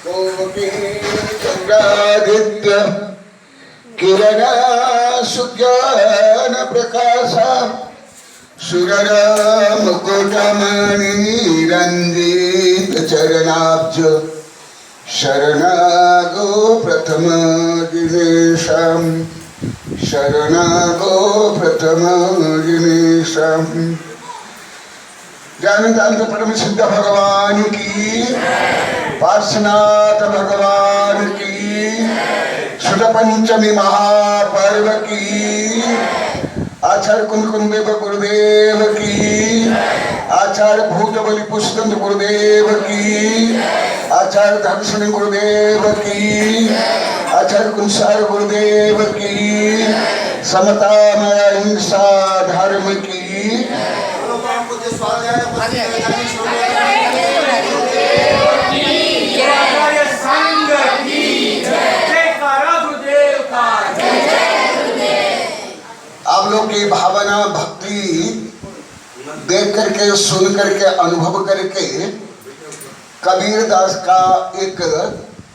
कोटि चंद्रादित्य किरण सुज्ञान प्रकाश सुरमुकुटमणि रंजित चरणाब्ज शरणागो प्रथम दिनेशम शरणागो प्रथम दिनेशम। ज्ञानदान परम सिद्ध भगवान की, पार्श्वनाथ भगवान की, शुद्ध पंचमी महापर्व की, आचार्य कुंकुंदेव गुरुदेव की, आचार्य भूतबली पुष्पंत गुरुदेव की, आचार्य धर्मसेन गुरुदेव की, आचार्य कुंसार गुरुदेव की, समता मया हिंसा धर्म की। आप लोग की भावना भक्ति देख करके सुन करके अनुभव करके कबीर दास का एक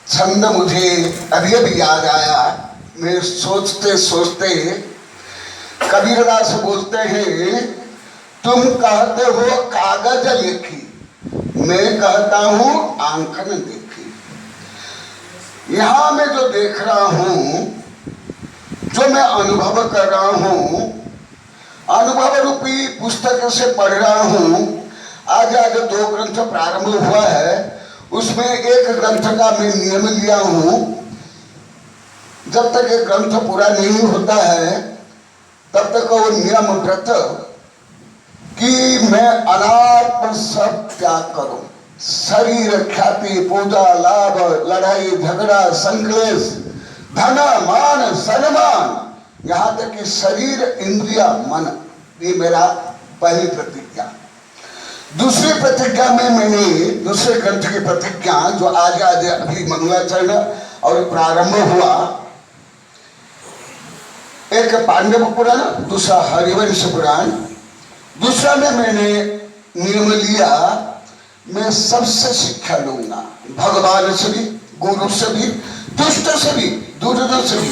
छंद मुझे अभी अभी याद आया। मैं सोचते सोचते कबीर दास बोलते हैं, तुम कहते हो कागज लिखी, मैं कहता हूं आंखन देखी। यहां मैं जो देख रहा हूं, जो मैं अनुभव कर रहा हूं, अनुभव रूपी पुस्तक से पढ़ रहा हूं। आज दो ग्रंथ प्रारंभ हुआ है, उसमें एक ग्रंथ का मैं नियम लिया हूं, जब तक एक ग्रंथ पूरा नहीं होता है तब तक वो नियम व्रत कि मैं अनात्म सब त्याग करूं। शरीर, ख्याति, पूजा, लाभ, लड़ाई झगड़ा, संक्लेश, धन मान सम्मान, यहां तक कि शरीर, इंद्रिया, मन, ये मेरा पहली प्रतिज्ञा। दूसरी प्रतिज्ञा में मैंने दूसरे ग्रंथ की प्रतिज्ञा जो आज अभी मंगलाचरण और प्रारंभ हुआ, एक पांडव पुराण, दूसरा हरिवंश पुराण। दूसरा में मैंने नियम लिया, मैं सबसे शिक्षा लूंगा, भगवान से भी, गुरु से भी, दुष्ट से भी, दुर्जन से भी,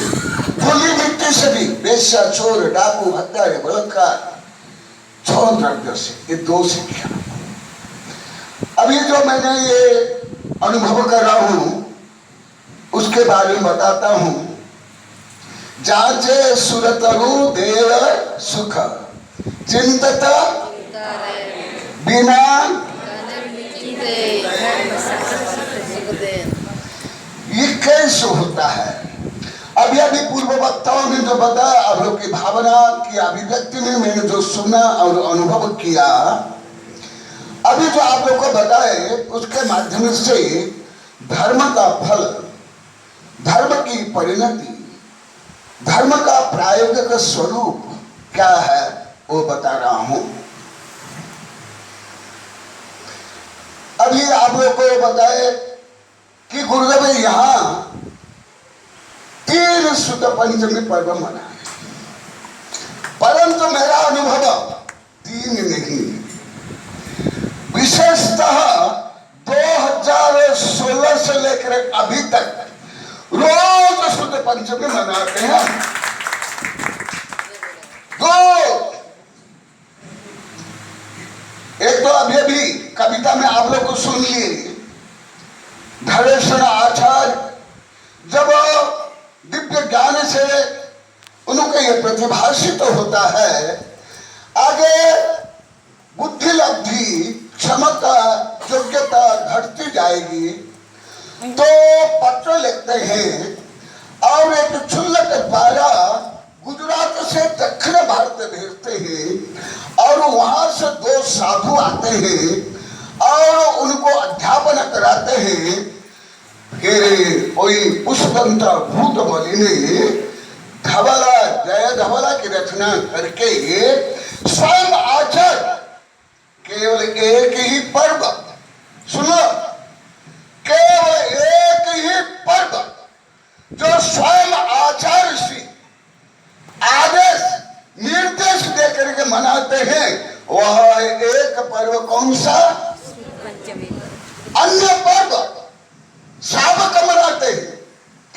धूली मिट्टी से भी, वेश्या, चोर, डाकू, हत्यारे, बलात्कार, छल द्रव्य से, ये दो शिक्षा। अभी जो मैंने ये अनुभव कर रहा हूं उसके बारे में बताता हूं। जाचे सुरतरु देव सुख चिंतत बिना ये कैसे होता है। अभी अभी पूर्व वक्ताओं ने जो बताया, आप लोग की भावना की अभिव्यक्ति में मैंने जो सुना और अनुभव किया, अभी जो आप लोग को बताए उसके माध्यम से धर्म का फल, धर्म की परिणति, धर्म का प्रायोगिक स्वरूप क्या है वो बता रहा हूं। अभी आप लोग को बताए कि गुरुदेव यहां 3 शुद्ध पंचमी पर्व मनाए, परंतु मेरा अनुभव 3 नहीं, विशेषतः 2016 से लेकर अभी तक रोज शुद्ध पंचमी मनाते हैं। एक तो अभी अभी कविता में आप लोग को सुन लिए, धरेशन आचार्य जब दिव्य ज्ञान से उनको ये प्रतिभाषित होता है, आगे बुद्धि लब्धि, क्षमता, योग्यता घटती जाएगी, तो पत्र लिखते हैं और एक क्षुल्लक द्वारा गुजरात से दक्षिण भारत भेजते हैं और वहां से 2 साधु आते हैं और उनको अध्यापन कराते हैं। फिर कोई पुष्पवंत भूत बलि ने धवला, जय धवला की रचना करके स्वयं आचार्य केवल एक ही पर्व, सुनो, केवल एक ही पर्व जो स्वयं आचार्य श्री आदेश निर्देश देकर के मनाते हैं, वह एक पर्व कौन सा? अन्य पर्व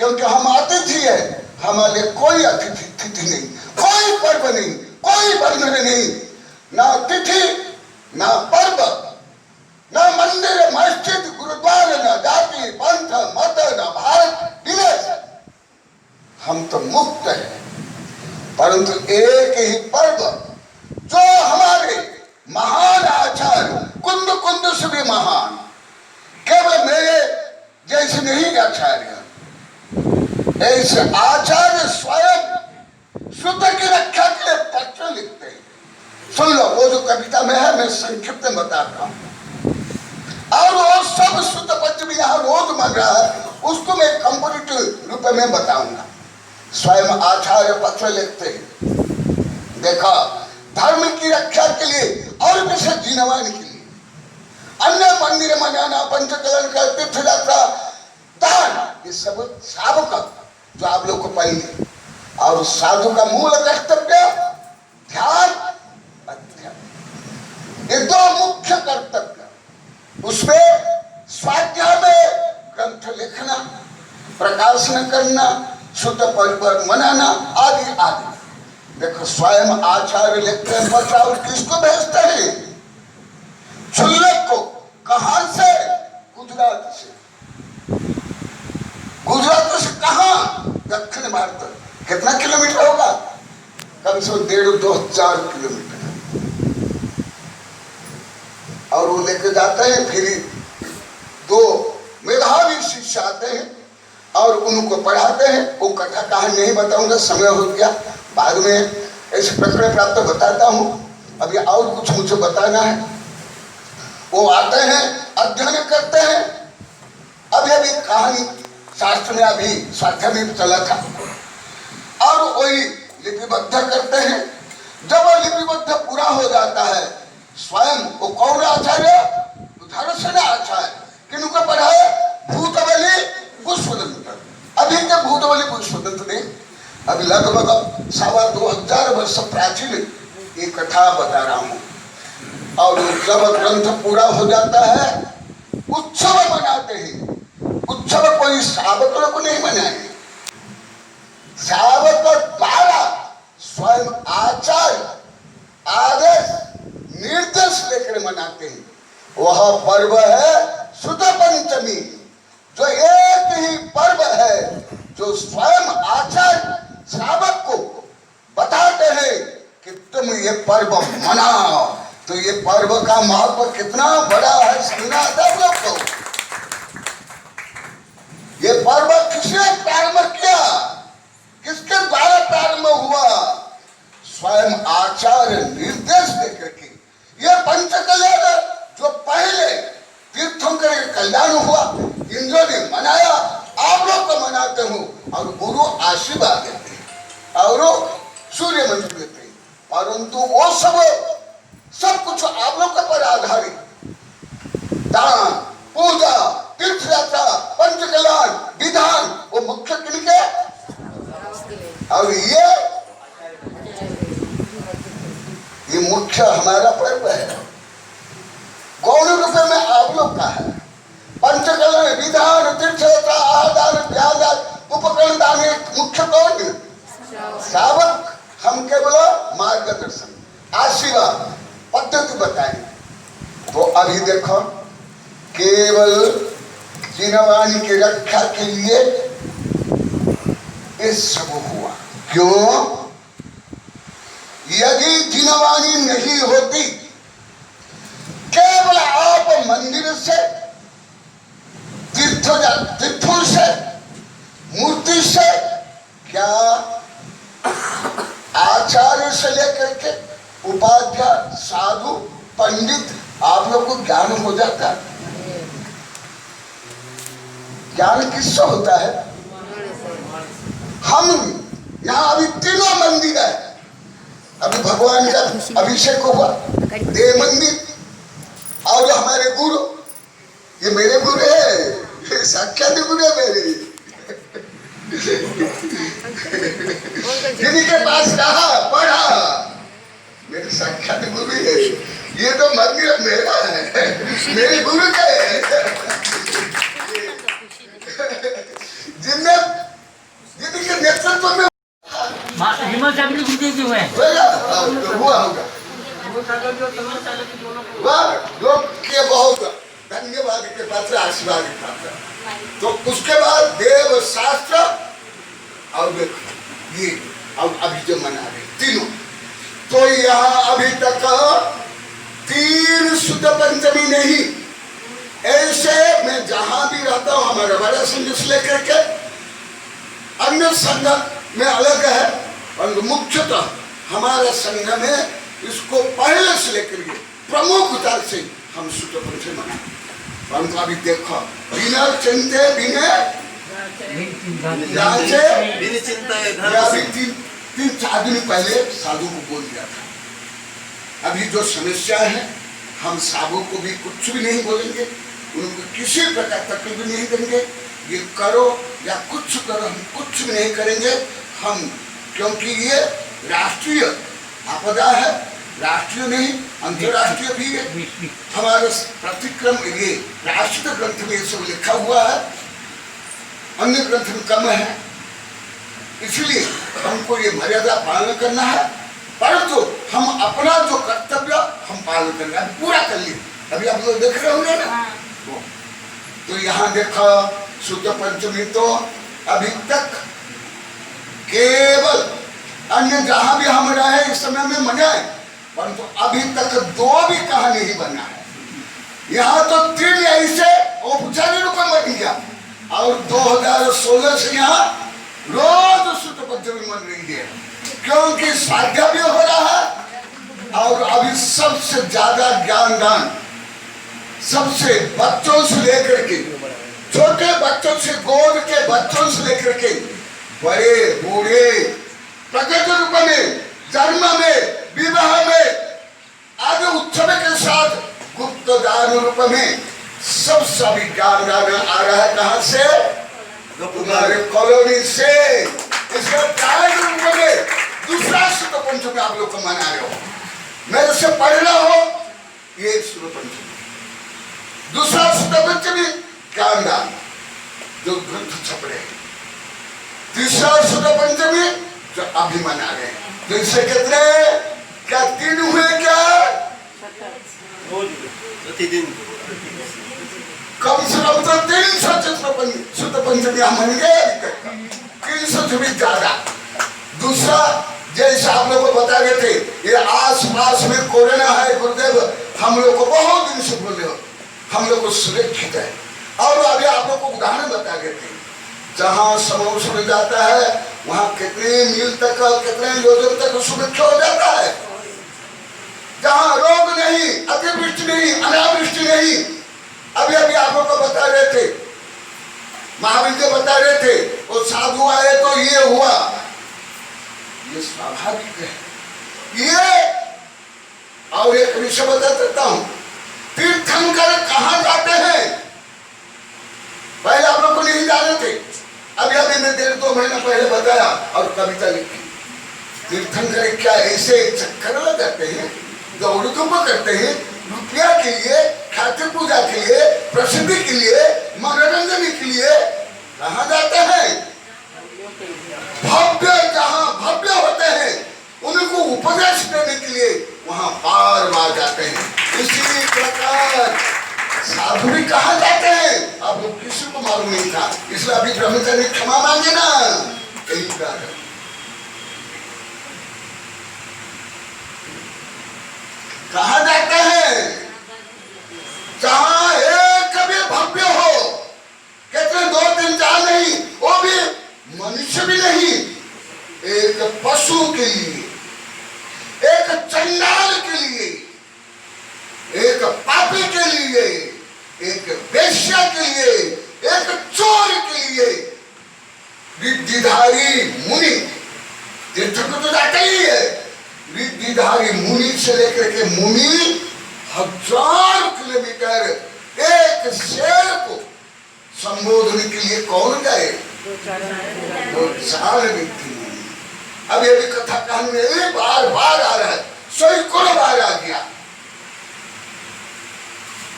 क्योंकि हम अतिथि है, हमारे कोई अतिथि तिथि नहीं, कोई पर्व नहीं, कोई बंधन नहीं, ना तिथि ना पर्व, ना मंदिर मस्जिद गुरुद्वारा, ना जाति पंथ मत, ना भारत विदेश, हम तो मुक्त है। परंतु एक ही पर्व जो हमारे महान आचार्य कुंद कुंद से भी महान, केवल मेरे जैसे नहीं आचार्य, ऐसे आचार्य स्वयं सुत की रक्षा के लिए पत्र लिखते हैं। सुन लो, वो जो कविता में है मैं संक्षिप्त में बताता हूं, और वो सब सुत पत्र भी यहाँ रोज मर रहा है, उसको मैं कंपैरेटिव रूप में बताऊंगा। स्वयं आचार्य पत्र लिखते हैं, देखा धर्म की रक्षा के लिए और विशेष जीनवानी के लिए, अन्य मंदिर मनाना, पंचकलन कर, तीर्थ यात्रा, दान, ये सब साधु जो आप लोग को पढ़ेंगे। और साधु का मूल कर्तव्य ध्यान अध्यात्म, ये दो मुख्य कर्तव्य। उसमें स्वाध्याय में ग्रंथ लिखना, प्रकाशन करना, शुद्ध परिवार मनाना आदि आदि। देखो स्वयं आचार्य लिखते हैं पत्र, और किसको भेजते हैं? छुल्लक को। कहां से? गुजरात से। गुजरात से कहां? दक्षिण भारत। कितना किलोमीटर होगा? कम से कम 1,500-2,000 किलोमीटर। और वो लेके जाते हैं, फिर 2 मेधावी शिष्य आते हैं और उनको पढ़ाते हैं। वो कथा कहानी नहीं बताऊंगा, समय हो गया, बाद में ऐसे प्रकरण प्राप्त बताता हूं। अभी और कुछ मुझे बताना है। वो आते हैं, अध्ययन करते हैं। अभी अभी कहानी शास्त्र में अभी स्वाध्याय में चला था, और वही लिपिबद्ध करते हैं। जब वो लिपिबद्ध पूरा हो जाता है, स्वयं वो कौन आचार्य? धर्मसेन आचार्य। किनको पढ़ाए? भूतबली पुष्पदंत। अभी के भूतबली पुष्पदंत ने अभी लगभग 2,2500 वर्ष प्राचीन ये कथा बता रहा हूं। और जब ग्रंथ पूरा हो जाता है, उत्सव मनाते हैं। उत्सव कोई सावक लोग नहीं मनाए, सावक द्वारा स्वयं आचार्य आदेश निर्देश लेकर मनाते हैं। वह पर्व है सुत पंचमी, जो एक ही पर्व है जो स्वयं आचार्य श्रावक को बताते हैं कि तुम ये पर्व मनाओ। तो ये पर्व का महत्व कितना बड़ा है सुना था लोग को। ये पर्व किसने प्रारंभ किया? किसके द्वारा प्रारंभ हुआ? स्वयं आचार्य निर्देश देकर के। ये पंचकल्याण जो पहले तीर्थंकर कल्याण हुआ, इंद्र ने मनाया, आप लोग को मनाते हो, और गुरु आशीर्वाद देते हैं और सूर्य मंत्र देते हैं। परंतु वो सब कुछ आप लोग पर आधारित, दान, पूजा, तीर्थ यात्रा, पंचकल्याण, विधान, वो मुख्य किनके? और ये मुख्य हमारा पर्व है, गौण रूप में आप लोग का है। पंचकल्याण, विधान, तीर्थ यात्रा, आहार, व्याज, उपकरण दान, मुख्य कौन? श्रावक। हम केवल मार्गदर्शन, आशीर्वाद, पद्धति बताएं। तो अभी देखो, केवल जिनवानी की रक्षा के लिए ये सब हुआ। क्यों? यदि जिनवानी नहीं होती, केवल आप मंदिर से, तीर्थों से, मूर्ति से, क्या आचार्य से लेकर के उपाध्याय, साधु, पंडित, आप लोग को ज्ञान हो जाता है? ज्ञान किससे होता है? हम यहाँ अभी 3 मंदिर है। अभी भगवान का अभिषेक हुआ, देव मंदिर, और हमारे गुरु, ये मेरे गुरु है, ये साक्षात गुरु है मेरे। जिनके पास रहा, पढ़ा, मेरे साक्षात गुरु है। ये तो मंदिर मेरा है, मेरे गुरु का है। जिनने आपली गुरुदेव हुआ है होगा, हुआ होगा। वह लोग के बहुत धन्यवाद के पात्र, आशीर्वाद के पात्र। तो उसके बाद देव शास्त्र और ये अब अभी जो मना रहे तीनों, तो यहाँ अभी तक 3 शुद्ध पंचमी नहीं। ऐसे मैं जहां भी रहता हूँ, हमारा बड़ा संघ से लेकर के अन्य संघ में अलग है, और मुख्यतः हमारा संघ में इसको पहले से लेकर के प्रमुखता से हम शुद्ध पंचमी मनाते। परंतु अभी देखो, बिना चिंते बिना अभी 3-4 दिन पहले साधु को बोल दिया था, अभी जो समस्या है हम साधु को भी कुछ भी नहीं बोलेंगे, उनको किसी प्रकार तकलीफ नहीं देंगे, ये करो या कुछ करो, हम कुछ भी नहीं करेंगे हम, क्योंकि ये राष्ट्रीय आपदा है, राष्ट्रीय नहीं अंतर्राष्ट्रीय भी है। हमारे प्रतिक्रम ये राष्ट्रीय ग्रंथ में सब लिखा हुआ है, अन्य ग्रंथ में कम है, इसलिए हमको ये मर्यादा पालन करना है। परंतु हम अपना जो कर्तव्य हम पालन करना है, पूरा कर लिए। अभी आप लोग देख रहे होंगे ना, तो यहाँ देखो शुद्ध पंचमी तो अभी तक केवल अन्य जहां भी हम रहे इस समय में मनाए, परंतु अभी तक 2 भी कहा नहीं बना है। यहाँ तो 3 ऐसे औपचारिक रूप में बन गया, और 2016 से यहाँ रोज शुद्ध पंचमी मन रही है, क्योंकि साध्य भी हो रहा है। और अभी सबसे ज्यादा ज्ञान दान सबसे बच्चों से लेकर के, छोटे बच्चों से, गोद के बच्चों से लेकर के बड़े बूढ़े, प्रकट रूप में, जन्म में, विवाह में, आदि उत्सव के साथ गुप्त दान रूप में सब सभी ज्ञान दान आ रहा है। कहां से? तुम्हारे कॉलोनी से। इसका कार्य रूप में दूसरा शुद्ध पंचमी आप लोग को मना रहे हो, मेरे से पढ़ना हो ये शुद्ध पंचमी। दूसरा शुद्ध पंचमी ज्ञान दान जो ग्रंथ छप रहे हैं। तीसरा शुद्ध पंचमी जो अभी मना रहे हैं, तो इससे कितने, क्या 3 हुए क्या? कम से कम तो 300 शुद्ध पंचमी हम मन गए, 300 से भी ज्यादा। दूसरा जैसे आप लोग को बता रहे थे, ये आस पास में कोरोना है गुरुदेव, हम लोग को बहुत दिन से बोले हो, हम लोग को सुरक्षित है। और अभी आप लोग को उदाहरण बता रहे थे, जहां समूह सुन जाता है वहां कितने मील तक, कितने योजन तक सुरक्षा हो जाता है। जहां रोग नहीं, अतिवृष्टि नहीं, अनावृष्टि नहीं। अभी अभी आप लोग को बता रहे थे, महावीर जी बता रहे थे, वो साधु आए तो ये हुआ, ये स्वाभाविक है। ये और एक विषय बता देता हूं, तीर्थंकर कहां जाते हैं, पहले आप लोग को नहीं जाने थे, अभी अभी मैं 1.5-2 महीना पहले बताया और कविता लिखी। तीर्थंकर क्या ऐसे चक्कर लगाते हैं, दौड़-धूप करते हैं, रुपया के लिए, ख्याति पूजा के लिए, प्रसिद्धि के लिए, मनोरंजन के लिए कहां जाते हैं? भव्य, जहां भव्य होते हैं उनको उपदेश देने के लिए वहां बार-बार जाते हैं। इसी प्रकार साधु भी कहां जाते हैं, अब लोग किसी को मालूम नहीं था, इसलिए अभी ब्रह्मचारी क्षमा मांगे ना, यही कारण। कहां जाते हैं? जहां एक कभी भव्य हो, कहते 2-3-4 नहीं, वो भी मनुष्य भी नहीं, एक पशु के लिए, एक चंडाल के लिए, एक पापी के लिए, एक वेश्या के लिए, एक चोर के लिए, रिद्धिधारी मुनि, तीर्थ को तो जाता ही है, रिद्धिधारी मुनि से लेकर के मुनि 1000 किलोमीटर एक शेर को संबोधन के लिए कौन गए? 2-4 व्यक्ति। अब ये भी कथा कहानी में बार-बार आ रहा है, सैकड़ों बार आ गया।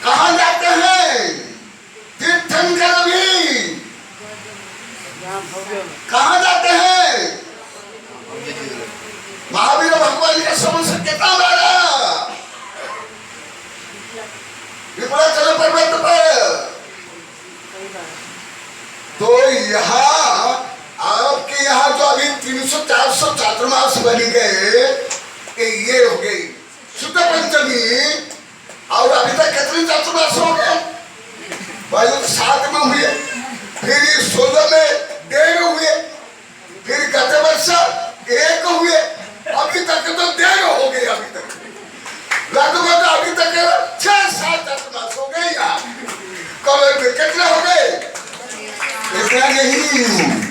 कहां जाते हैं तीर्थंकर भी? कहां जाते हैं? भगवान का समझ कितना मारा विपलाचल पर्वत पर। तो यहाँ आपके यहाँ जो अभी 300-400 चातुर्मास बन गए, ये हो गई शुद्ध पंचमी, और अभी तक कितने चातुर्मास हो गए? पहले 7 में हुए, फिर 16 में 1.5 हुए, फिर गत वर्ष 1 हुए, अभी तक तो 1.5 हो गए। अभी तक लगभग अभी तक 6-7 चातुर्मास हो गए। यहाँ कब कितने हो गए? इतना नहीं,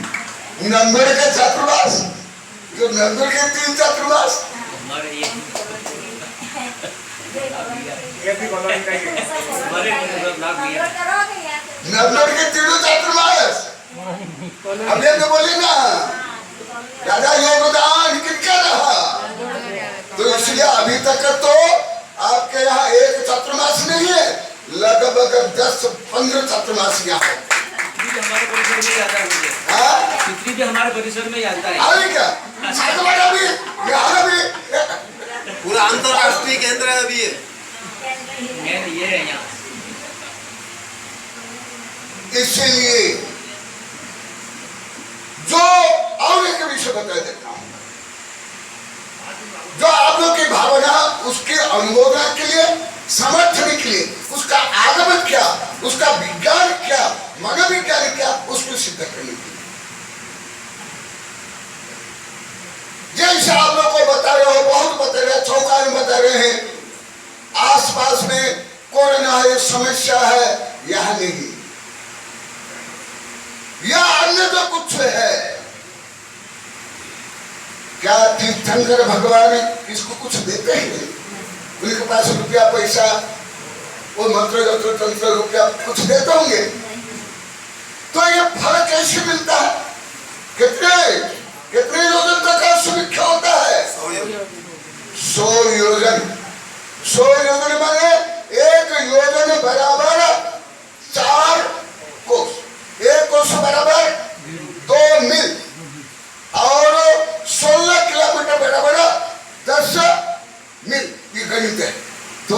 नंबर के चातुर्मास, जो नंबर के 3 चातुर्मास, नंबर के 3 चातुर्मास। अब ये तो बोले ना दादा योगदान किनका रहा, तो इसलिए अभी तक तो आपके यहाँ 1 चातुर्मास नहीं है, लगभग 10-15 चातुर्मास यहाँ है। हमारे परिसर में आता है, पितरी भी हमारे परिसर में आता है। अरे क्या भी यहाँ भी पूरा अंतरराष्ट्रीय केंद्र है अभी ये है यहाँ। इसलिए जो और एक विषय बता देता हूं, जो आप लोग की भावना, उसके अनुमोदन के लिए, समर्थन के लिए, उसका आगमन क्या, उसका विज्ञान क्या, मनोविज्ञान क्या, उसको सिद्ध करने के लिए जैसे आप लोग को बता रहे हो, बहुत बता रहे, चौकार बता रहे हैं, आसपास में कोरोना है, समस्या है, यह नहीं, या अन्य जो कुछ है। क्या तीर्थंकर भगवान इसको कुछ देते हैं? उनके पास रुपया पैसा, वो मंत्र जंत्र तंत्र रुपया कुछ देते होंगे, तो ये फल कैसे मिलता है? कितने योजन तक का सुभिक्षा होता है? 100 योजन। 100 योजन माने 1 योजन बराबर 4 कोस, 1 कोस बराबर 2 मील, और 16 किलोमीटर बराबर 10 मील, ये गणित है। तो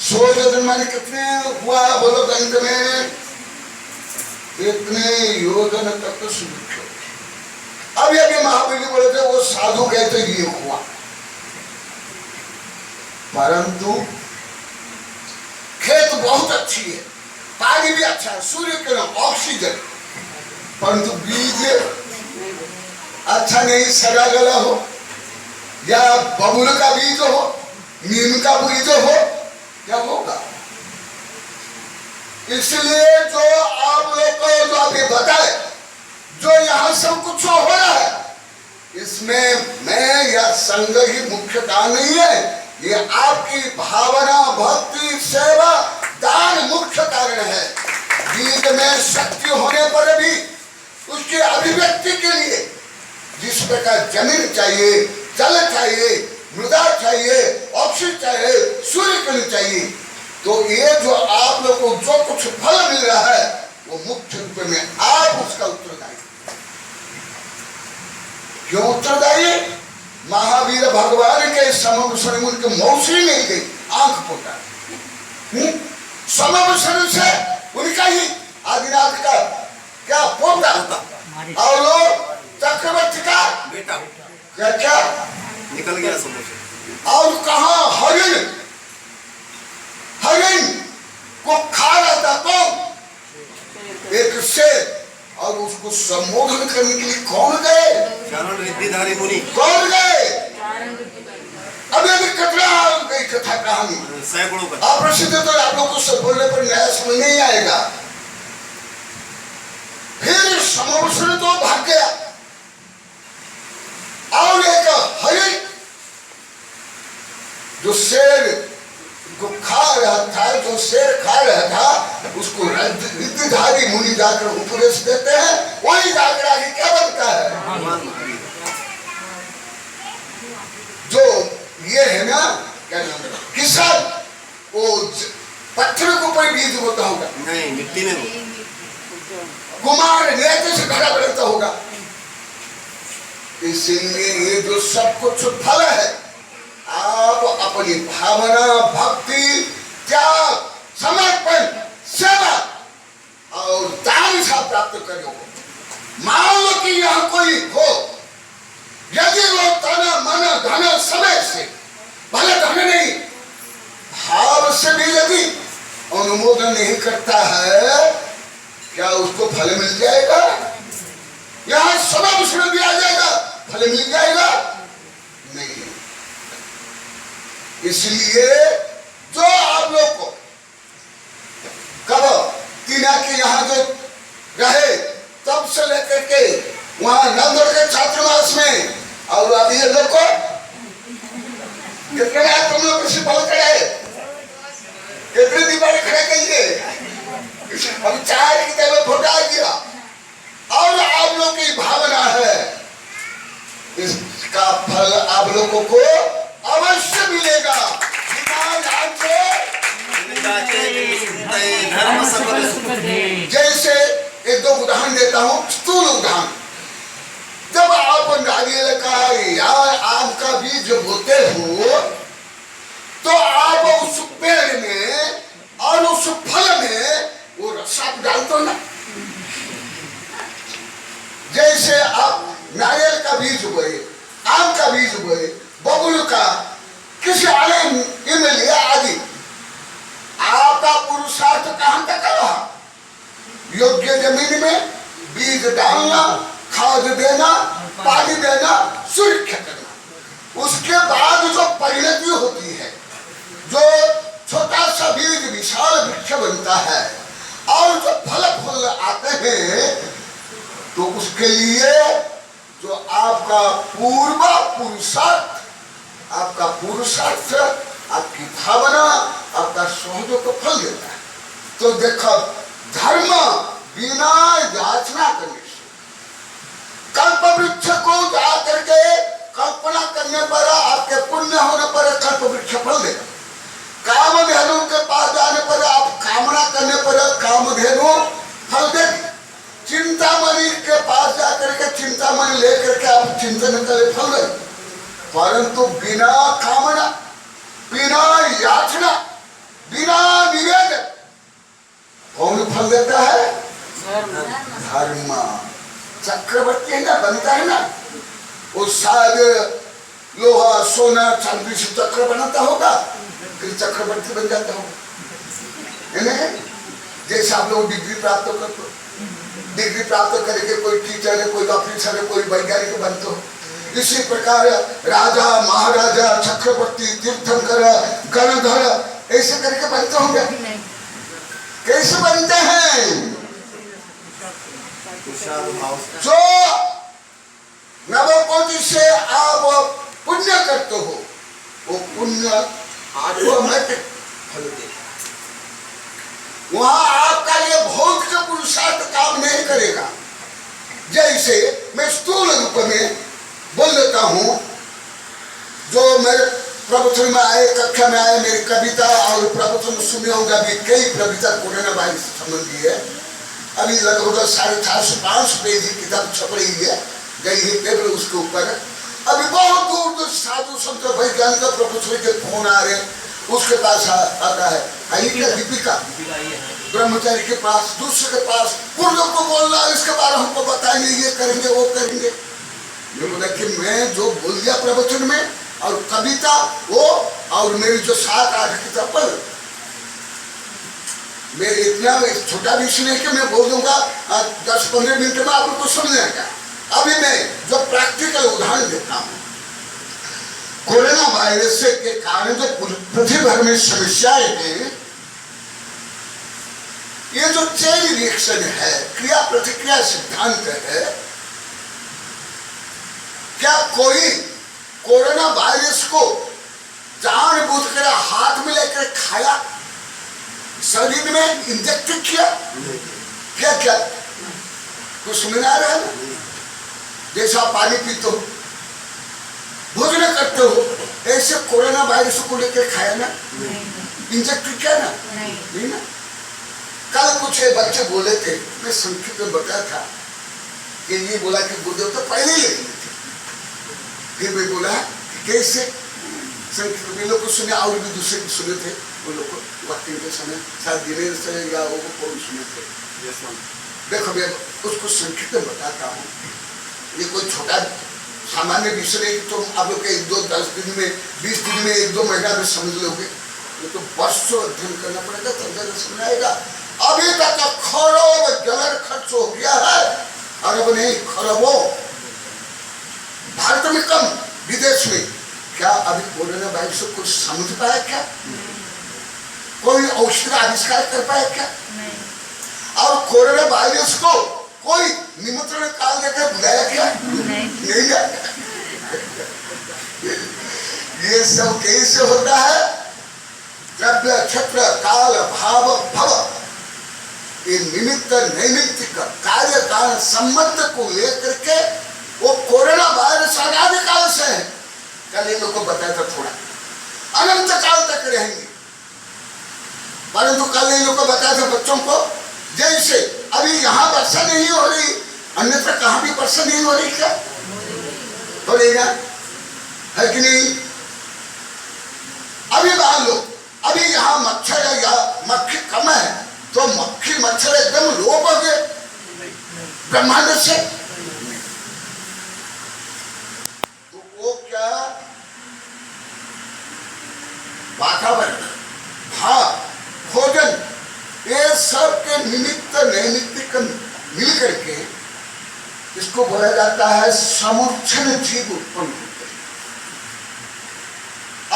100 योजन माने कितने हुआ बोलो गणित में? इतने योजन तक तो सुभिक्षा। अभी महाबली बोले थे, वो साधु कहते ये हुआ, परंतु खेत बहुत अच्छी है, पानी भी अच्छा है, सूर्य किरण, ऑक्सीजन, परंतु बीज अच्छा नहीं, सड़ा गला हो, या बबूल का बीज हो, नीम का बीज हो, क्या होगा? इसलिए जो आप लोग को जो अभी बताए, जो यहाँ सब कुछ हो रहा है, इसमें मैं या संघ ही मुख्य कारण नहीं है, ये आपकी भावना, भक्ति, सेवा, दान मुख्य कारण है। बीज में शक्ति होने पर भी उसकी अभिव्यक्ति के लिए जिस प्रकार जमीन चाहिए, जल चाहिए, मृदा चाहिए, ऑक्सीजन चाहिए, सूर्य किरण चाहिए, तो ये जो आप लोग को जो कुछ फल मिल रहा है, वो मुख्य रूप में आप उसका उत्तरदायी। क्यों उत्तरदायी? महावीर भगवान के समवसन उनके मौसी नहीं गई, आंख पोटा, समवसन से उनका ही आदिनाथ का क्या पोता, और लोग चक्रवर्ती का बेटा क्या निकल गया समझ। और कहा हरिण को खा रहा था तो एक शेर, और उसको संबोधन करने के लिए कौन गए? चारण रिद्धिधारी मुनि। कौन गए? अभी कतरा गई कथा कहानी, सैकड़ों का अप्रसिद्ध, तो आप लोग को सब बोलने पर नया समझ नहीं आएगा। फिर समवसन तो भाग गया, और एक हरिण जो शेर को खा रहा था, जो शेर खा रहा था, उसको रिद्धिधारी मुनि जाकर उपदेश देते हैं, वही जाकर आगे क्या बनता है? जो ये है ना, क्या नाम है, किसान, वो पत्थर के ऊपर बीज होता होगा, नहीं मिट्टी में कुमार नेत्र से खड़ा बनता होगा, इसीलिए ये जो सब कुछ फल है, आप अपनी भावना, भक्ति, त्याग, समर्पण, सेवा और दान से प्राप्त करो। मान लो कि यहाँ कोई हो, यदि वो तन मन धन समय से, भले धन नहीं, भाव से भी यदि अनुमोदन नहीं करता है, क्या उसको फल मिल जाएगा? यहाँ सब उसमें भी आ जाएगा, फल मिल जाएगा? नहीं। इसलिए जो आप लोग को कब तीना के यहाँ जो रहे तब से लेकर के वहां नंदोर के छात्रावास में, और अभी ये लोग को कितने तुम लोग किसी फल करे, कितने दीवार खड़े करिए, अब चार की तरह फुटा दिया। और आप लोग की भावना है, इसका फल आप लोगों को अवश्य मिलेगा। जैसे एक दो उदाहरण देता हूं, स्थूल उदाहरण। जब आप नारियल का या आम का बीज बोते हो, तो आप उस पेड़ में और उस फल में वो रसा डालते हो ना। जैसे आप नारियल का बीज बोए, आम का बीज बोए, बबूल का, किसी आलम इमली आदि, आपका पुरुषार्थ कहां तक रहा? योग्य जमीन में बीज डालना, खाद देना, पानी देना, सुरक्षा करना। उसके बाद जो परिणति होती है, जो छोटा सा बीज विशाल वृक्ष बनता है और जो फल फूल आते हैं, तो उसके लिए जो आपका पूर्व पुरुषार्थ, आपका पुरुषार्थ, आपकी भावना, आपका सहयोग को फल देता है। तो देखो, धर्म बिना याचना करने से, कल्प वृक्ष को जाकर के कल्पना करने पर, आपके पुण्य होने पर कल्प वृक्ष फल देगा। कामधेनु के पास जाने पर, आप कामना करने पर कामधेनु फल देगी। चिंतामणि के पास जाकर के चिंतामणि लेकर के आप चिंतन करें, फल देगी। परंतु बिना कामना, बिना याचना, बिना निवेदन कौन फल देता है? धर्म। चक्रवर्ती है ना, बनता है ना, वो शायद लोहा सोना चांदी से चक्र बनाता होगा, फिर चक्रवर्ती बन जाता होगा। जैसे आप लोग डिग्री प्राप्त करते हो, डिग्री प्राप्त करके कोई टीचर है, कोई ऑफिसर है, कोई वैज्ञानिक बनते हो। इसी प्रकार राजा, महाराजा, चक्रवर्ती, तीर्थंकर, गणधर ऐसे करके बनते होंगे। कैसे बनते हैं? जो नवकोटि से आप पुण्य करते हो, वो पुण्य ऑटोमेटिक फल देगा। वहां आपका ये भौतिक पुरुषार्थ काम नहीं करेगा। जैसे मैं स्थूल रूप में बोल देता हूं, जो मेरे प्रवचन में आए, कक्षा में आए, मेरी कविता और प्रवचन सुने होंगे। अभी कई कविता कोरोना वायरस से संबंधी है। अभी लगभग 450-500 पेज की किताब छप रही है, गई है केवल उसके ऊपर। अभी बहुत दूर दूर साधु संत वैज्ञानिक प्रोफेसर के फोन आ रहे, उसके पास आता है दीपिका ब्रह्मचारी के पास, दूसरे के पास, पूर्व को बोलना, इसके बारे में हमको बताएंगे, ये करेंगे, वो करेंगे। बोला कि मैं जो बोल दिया प्रवचन में और कविता वो, और मेरी जो 7-8 किताब पढ़, मैं इतना छोटा विषय नहीं कि मैं बोल दूंगा 10-15 मिनट में आप लोग को सुन लेगा। अभी मैं जो प्रैक्टिकल उदाहरण देता हूं, कोरोना वायरस के कारण जो पृथ्वी भर में समस्याएं हैं, ये जो चेन रिएक्शन है, क्रिया प्रतिक्रिया सिद्धांत है, क्या कोई कोरोना वायरस को जानबूझकर हाथ में लेकर खाया, शरीर में इंजेक्ट किया? क्या क्या कुछ समझ आ रहा है ना? जैसा पानी पीते हो, भोजन करते हो, ऐसे कोरोना वायरस को लेकर खाया ना, इंजेक्ट किया ना? नहीं ना। कल कुछ बच्चे बोले थे, मैं संक्षिप्त में बताया था कि ये बोला कि गुरुदेव तो पहले ही ले लिए थे, फिर भी बोला कैसे संस्कृत में लोग को सुने और भी दूसरे को सुने थे वो लोग को वक्त के समय शायद दिनेश से या वो कौन सुने थे। देखो मैं उसको संक्षिप्त में बताता हूँ, ये कोई छोटा सामान्य विषय नहीं कि तुम आप लोग के 1-2-10 दिन में 20 दिन में 1-2 महीना में समझ लोगे, ये तो वर्षों अध्ययन करना पड़ेगा तब जाकर समझ आएगा। अभी तक खरब डॉलर खर्च हो गया है, अरब नहीं खरबों, भारत में कम विदेश में। क्या अभी कोरोना वायरस को कुछ समझ पाया क्या? कोई औषधि आविष्कार कर पाया क्या? और कोरोना वायरस को कोई निमंत्रण काल देकर बुलाया क्या? नहीं ना। ये सब कैसे होता है? द्रव्य क्षेत्र काल भाव भव, ये निमित्त नैमित्तिक कार्य काल संबंध को लेकर के वो कोरोना वायरस अनादि काल से है। कल इन लोग को बताया था थोड़ा, अनंत काल तक रहेंगे। परंतु कल इन लोग को बताया था बच्चों को, जैसे अभी यहाँ वर्षा नहीं हो रही, अन्यथा कहाँ भी वर्षा नहीं हो रही क्या? हो रही ना, है कि नहीं? अभी मान लो अभी यहाँ मच्छर या मक्खी कम है तो मक्खी मच्छर एकदम लोप हो गए ब्रह्मांड से, तो वो क्या वातावरण, भाव, भोजन, ये सब के निमित्त नैमित्तिक मिल करके इसको बोला जाता है समुच्चय जीव उत्पन्न होते हैं।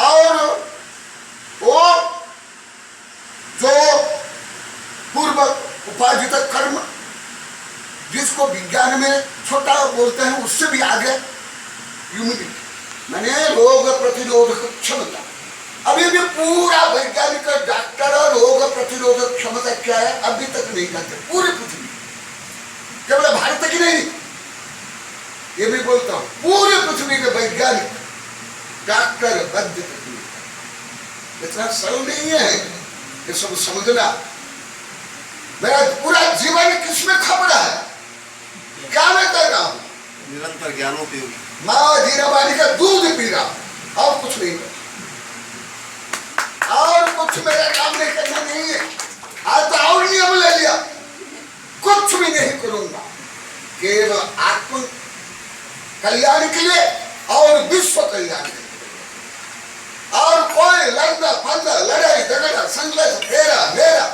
और वो जो पूर्व उपार्जित कर्म जिसको विज्ञान में छोटा बोलते हैं उससे भी आगे ह्यूमिनिटी माने रोग प्रतिरोधक क्षमता। अभी भी पूरा वैज्ञानिक डॉक्टर रोग प्रतिरोधक क्षमता क्या है अभी तक नहीं जानते पूरी पृथ्वी, केवल भारत की नहीं, ये भी बोलता हूं पूरी पृथ्वी के वैज्ञानिक डॉक्टर वैद्य तक नहीं, इतना सरल नहीं है ये सब समझना। मेरा पूरा जीवन किसमें खपड़ा है, क्या मैं कर रहा हूं? निरंतर ज्ञानोपयोगी, माँ जीरावानी का दूध पी रहा और कुछ नहीं कर, और कुछ मेरा काम नहीं करना नहीं है। आज तो और नियम ले लिया, कुछ भी नहीं करूंगा, केवल आत्म कल्याण के लिए और विश्व कल्याण के लिए। और कोई लड़ना फंदा लड़ाई झगड़ा संघर्ष तेरा मेरा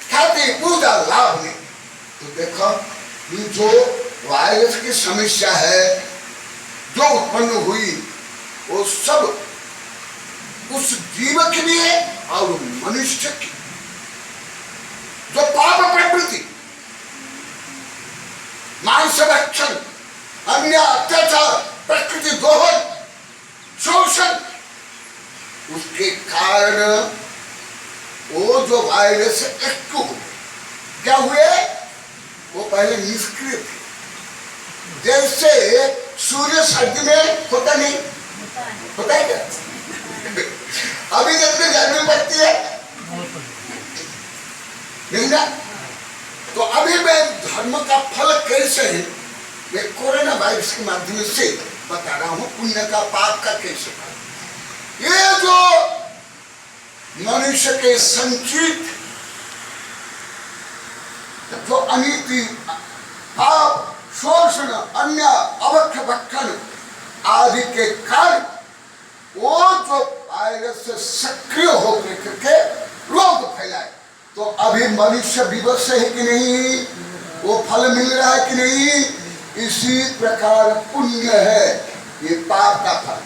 ख्याति पूजा लाभ नहीं। तो देखो ये जो वायरस की समस्या है जो उत्पन्न हुई वो सब उस जीव के लिए और मनुष्य की जो पाप प्रवृत्ति, मांस भक्षण, अन्य अत्याचार, प्रकृति दोहन, शोषण, उसके कारण वो जो वायरस एक्टिव हुए, क्या हुए? वो पहले निष्क्रिय थे। जैसे सूर्य सर्दी में होता नहीं, होता है क्या? अभी जितनी गर्मी पड़ती है नहीं ना, तो अभी मैं धर्म का फल कैसे है मैं कोरोना वायरस के माध्यम से बता रहा हूं, पुण्य का पाप का कैसे फल। ये जो मनुष्य के संचित जो अनीति, पाप, शोषण, अन्य अभक्ष भक्षण आदि के कारण वो जो वायरस से सक्रिय होकर करके रोग फैलाए, तो अभी मनुष्य विवश है कि नहीं, वो फल मिल रहा है कि नहीं? इसी प्रकार पुण्य है ये पाप का फल।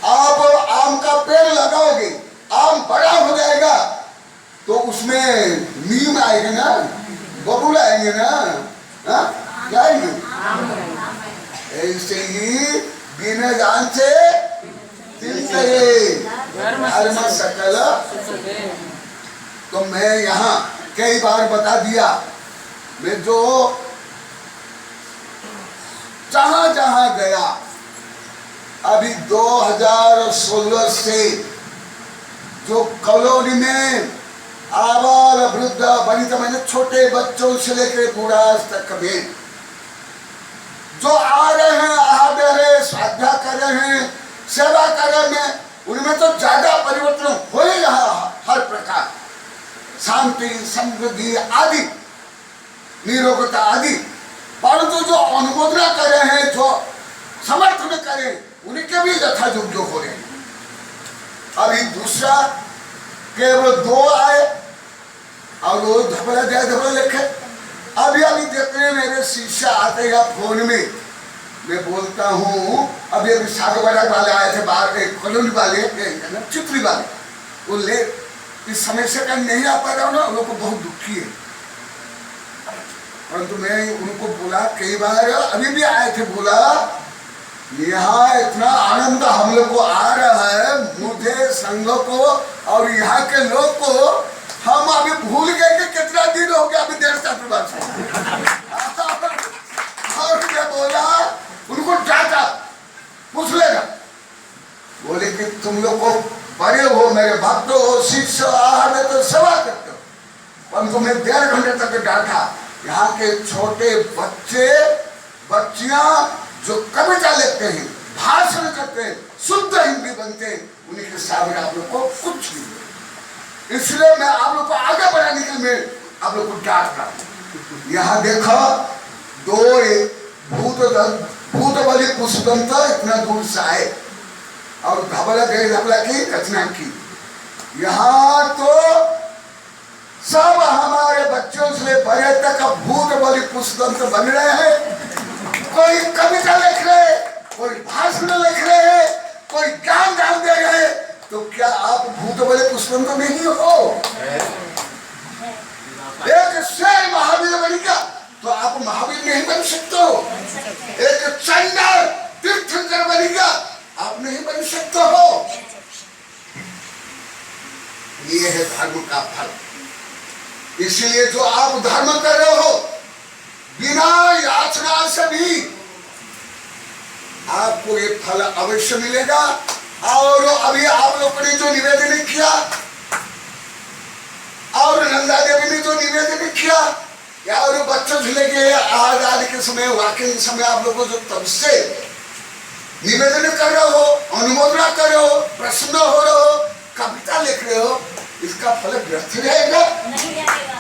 आप आम का पेड़ लगाओगे, आम बड़ा हो जाएगा तो उसमें नीम आएगा ना, बबूल आएंगे ना, क्या आएंगे? ऐसे ही बिना जान से धर्म सकल। तो मैं यहाँ कई बार बता दिया, मैं जो जहां जहां गया अभी 2016 से जो कॉलोनी में आबाल वृद्ध वनिता मैंने छोटे बच्चों से लेकर बूढ़ा तक में जो आ रहे हैं, आ रहे हैं, स्वाध्याय कर रहे हैं, सेवा कर रहे हैं, उनमें तो ज्यादा परिवर्तन हो ही रहा हर प्रकार, शांति, समृद्धि आदि, निरोगता आदि। परंतु जो अनुमोदना कर रहे हैं, जो समर्थन करें, उनके भी यथा योग्य हो रहे हैं। अभी दूसरा केवल 2 आए और वो धबला जय धबला लिखे। अभी देखते हैं मेरे शिष्य आते हैं फोन में, मैं बोलता हूँ अभी सागवाड़ा वाले आए थे, बाहर के कॉलोनी वाले, चित्री वाले, वो ले इस समय से कहीं नहीं आ पा रहा हूँ ना, उन लोग को बहुत दुखी है। परंतु मैं उनको बोला कई बार, अभी भी आए थे, बोला यहाँ इतना आनंद हम लोग को आ रहा है, मुझे संघ को और यहाँ के लोग को हम अभी भूल गए कि कितना दिन हो गया, अभी 1.5 साल बाद और मैं बोला उनको डांटा, पूछ लेना, बोले कि तुम लोग को बड़े हो, मेरे भक्त हो, शिष्य आहार में तो सेवा करते हो, परंतु मैं 1.5 घंटे तक डांटा। यहाँ के छोटे बच्चे बच्चियां जो कविता लिखते हैं, भाषण करते हैं, शुद्ध हिंदी बनते हैं, उन्हीं के सामने आप लोग को कुछ नहीं। इसलिए मैं आप लोग को आगे बढ़ाने के लिए आप लोग को डांट रहा हूं। यहाँ देखो 2 भूत बलि पुष्पदंत इतना दूर से आए और धबला की रचना की। यहाँ तो सब हमारे बच्चों से बड़े तक भूत बलि पुष्पदंत बन रहे हैं। कोई कविता लिख रहे, कोई भाषण लिख रहे, कोई ज्ञान दे रहे, तो क्या आप भूत बलि पुष्पदंत नहीं हो? एक शेर महावीर बनेगा तो आप महावीर नहीं बन सकते हो। एक चंडाल तीर्थंकर बनेगा, आप नहीं बन सकते हो। ये है धर्म का फल। इसलिए जो आप धर्म कर रहे हो, बिना याचना से भी आपको ये फल अवश्य मिलेगा। और अभी आप लोगों ने जो निवेदन किया और नंदा देवी ने जो निवेदन किया, या और बच्चों से लेके आजादी के समय, वाकई समय आप लोगों को जो तब से निवेदन कर रहे हो, अनुमोदना कर रहे हो, प्रसन्न हो रहे हो, कविता लिख रहे हो, इसका फल व्यर्थ रहेगा? नहीं जाएगा।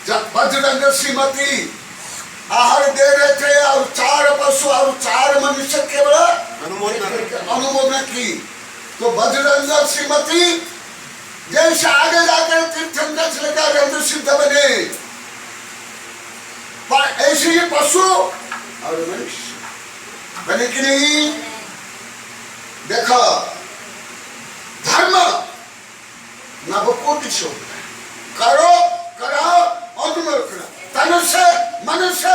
जब बजरंग श्रीमती आहार दे रहे थे और 4 पशु और 4 मनुष्य केवल अनुमोदना की, तो बजरंग श्रीमती जैसे आगे जाकर तीर्थंकर से लेकर रंग सिद्ध बने, पर ऐसे ही पशु और मनुष्य बने कि नहीं? देखो धर्म नवकोटि से होता है, करो कराओ अनुमोदना, धनुष्य मनुष्य,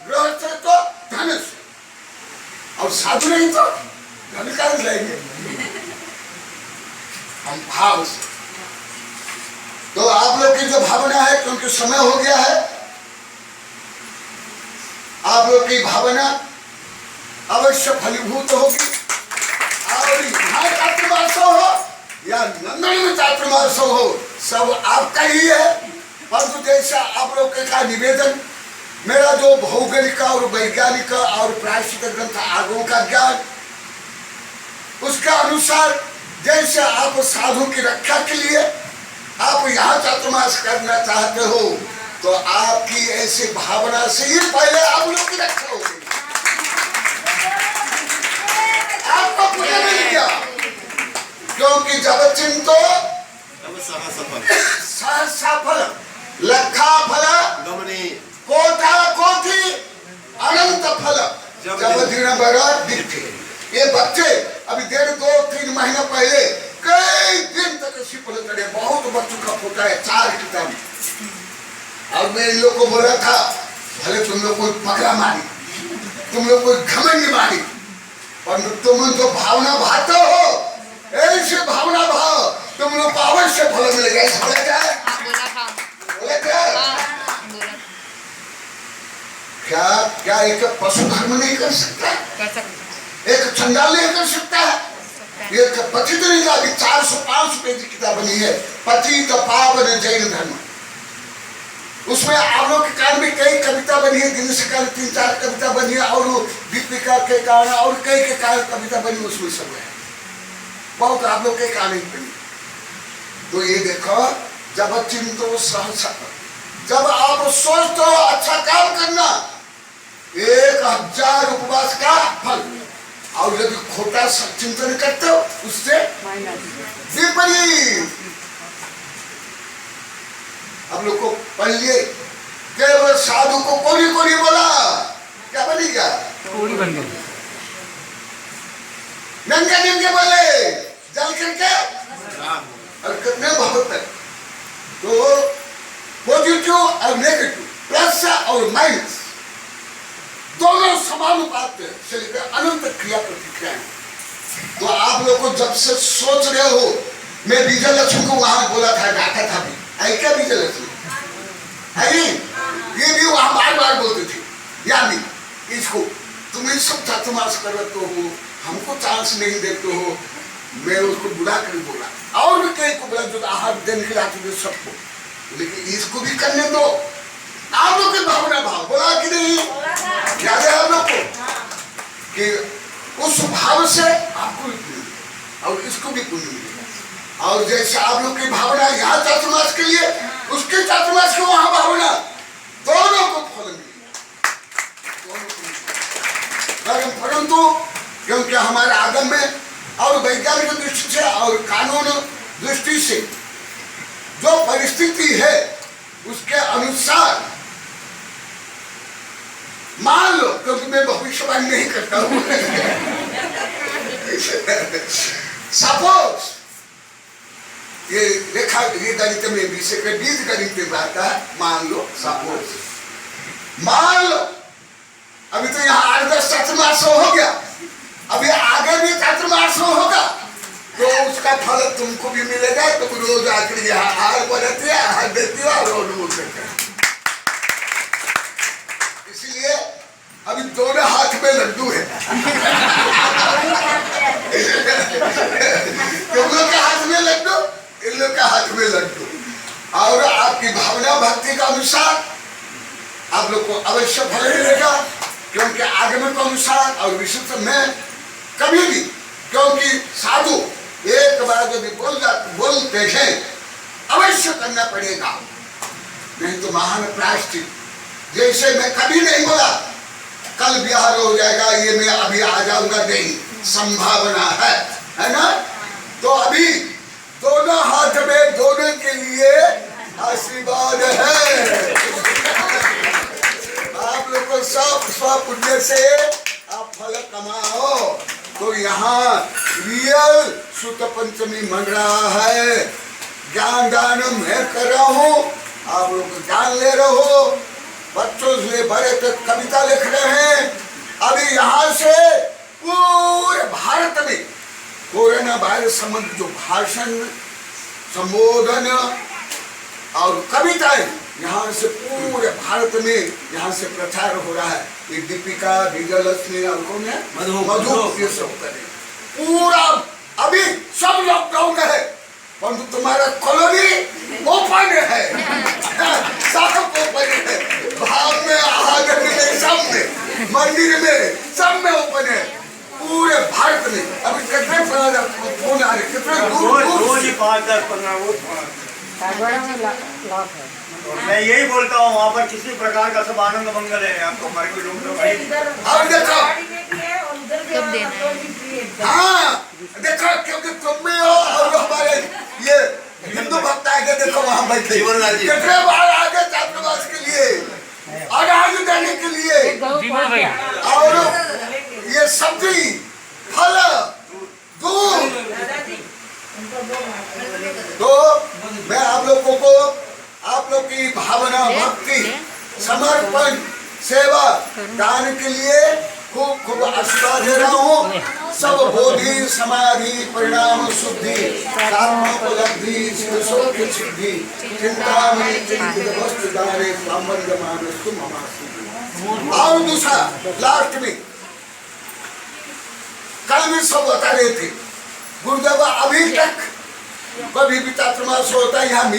गृहस्थ तो धनुष्य, और साधु नहीं तो धन का जाएंगे हम भाव से। तो आप लोग की जो भावना है, क्योंकि समय हो गया है, आप लोग की भावना अवश्य फलीभूत होगी। और यहाँ चातुर्मास हो या नंदन में चातुर्मास हो, सब आपका ही है। परंतु जैसा आप लोग का निवेदन, मेरा जो भौगोलिक और वैज्ञानिक और प्रायश्चित ग्रंथ आगमों का ज्ञान, उसका अनुसार जैसे आप साधु की रक्षा के लिए आप यहाँ चातुर्मास करना चाहते हो, तो आपकी ऐसी भावना से ही पहले आप लोग की रक्षा होगी। आपको पुण्य मिल गया, क्योंकि जब चिंतो सहसा फल, लखा फल, कोटा कोटि अनंत फल, जब दिन बड़ा दिखे। ये बच्चे अभी 1.5-2-3 महीना पहले कई दिन तक शिपल चढ़े, बहुत बच्चों का फोटा है, 4 किताब। और मैं इन लोग को बोला था, भले तुम लोग कोई पकड़ा मारी, तुम लोग कोई घमंड मारी, पर तुम जो भावना भाते हो, ऐसे भावना भाव तुम लोग को अवश्य फल मिलेगा। इस बोला क्या है? क्या एक पशु धर्म नहीं कर सकता? एक चंडाल नहीं कर सकता है? एक पतित नहीं का भी 400-500 पेज की किताब बनी है, पतित पावन जैन धर्म। उसमें आप लोग के कारण में कई कविता बनी है, दिनेश के कारण 3-4 कविता बनी है, और दीपिका के कारण और कई के कारण कविता बनी, उसमें सब है, बहुत आप लोग के कारण ही बनी। तो ये देखो, जब चिंतो सहसा, जब आप सोचते हो अच्छा काम करना, 1000 उपवास का फल, और यदि खोटा चिंतन करते हो उससे विपरीत। हम लोग को पढ़ लिए, केवल साधु को कोरी कोरी बोला, क्या बनेगा? कोड़ी बन गई। नंगे नंगे बोले, जल करके और कितने बहुत तक। तो पॉजिटिव और नेगेटिव, प्लस और माइनस, दोनों समानुपात से लेकर अनंत क्रिया प्रतिक्रिया। तो आप लोग को जब से सोच रहे हो, मैं विजय लक्ष्मी को वहां बोला था, डांटा था भी, आई क्या विजय लक्ष्मी आई, ये भी वहां बार बार बोलते थे, यानी इसको तुम इस सब चातुर्मास करते हो, हमको चांस नहीं देते हो। मैं उसको बुला कर बोला, और भी कई को बोला जो आहार देने के लाते थे सबको, लेकिन इसको भी करने दो। आप लोग की भावना भाव बोला कि नहीं, याद है आप लोग को कि उस भाव से आपको भी पुण्य और इसको भी पुण्य मिलेगा। और जैसे आप लोग की भावना यहाँ चातुर्मास के लिए, उसके चातुर्मास की वहां भावना, दोनों को फल मिलेगा, दोनों को। परंतु क्योंकि हमारे आगम में और वैज्ञानिक दृष्टि से और कानून दृष्टि से जो परिस्थिति है, उसके अनुसार मान लो, क्योंकि मैं भविष्यवाणी नहीं करता हूं, सपोज ये रेखा, ये गणित में विषय का बीज गणित में आता है, मान लो सपोज, मान लो अभी तो यहाँ 8-10 चातुर्मास हो गया, अभी आगे भी चातुर्मास होगा, तो उसका फल तुमको भी मिलेगा। तुम रोज आकर यहाँ हार बनाते हैं, हार देती हो और रोज करते हैं। इसलिए अभी दोनों हाथ में लड्डू है, तुम लोग के हाथ में लड्डू, इन लोग के हाथ में लड्डू। और आपकी भावना भक्ति का अनुसार आप लोग को अवश्य फल मिलेगा, क्योंकि आगमन के अनुसार और विशुद्ध में कभी भी, क्योंकि साधु एक बार यदि बोलते हैं अवश्य करना पड़ेगा, नहीं तो महान प्रायश्चित। जैसे मैं कभी नहीं बोला कल बिहार हो जाएगा, ये मैं अभी आ जाऊंगा, नहीं, संभावना है ना। तो अभी दोनों हाथ में दोनों के लिए आशीर्वाद है। आप लोग को सब स्वपुण्य से आप फल कमाओ। तो यहाँ रियल शुद्ध पंचमी मन रहा है, ज्ञान दान मैं कर रहा हूँ, आप लोग ज्ञान ले रहे हो, बच्चों से बड़े तक कविता लिख रहे हैं। अभी यहाँ से पूरे भारत में कोरोना वायरस संबंधी जो भाषण, संबोधन और कविताएं यहाँ से पूरे भारत में यहाँ से प्रचार हो रहा है। ये दीपिका, विजय लक्ष्मी और कौन है, मधु, ये सब करे पूरा। अभी सब लॉकडाउन है, परंतु तुम्हारा कॉलोनी ओपन है, सब ओपन है, भाव में, आहार में, सब में, मंदिर में, सब में ओपन है पूरे भारत में। अभी कितने फोन आ रहे, कितने दूर 5-10-15 मैं यही बोलता हूँ, वहाँ पर किसी प्रकार का सब आनंद मंगल है। आपको मार्केट रूम तो अब देखो, हाँ देखो, क्योंकि तुम भी हो और हमारे ये हिंदू भक्त आगे देखो वहाँ बैठे, कितने बार आगे छात्रावास के लिए और आगे देने के लिए, और ये सब्जी, फल, दूध। तो मैं आप लोगों को, आप लोग की भावना, भक्ति, समर्पण, सेवा, दान के लिए खूब खूब आशीर्वाद दे रहा हूँ। सब बोधि, समाधि, परिणाम, शुद्धि, आत्मोपलब्धि, सुख सिद्धि, चिंता में चिंतित वस्तु दाने सामंजमानस्तु ममास्तु। और दूसरा लास्ट में कल भी सब बता रहे थे, गुरुदेव अभी तक कभी भी चातुर्मास होता है यहाँ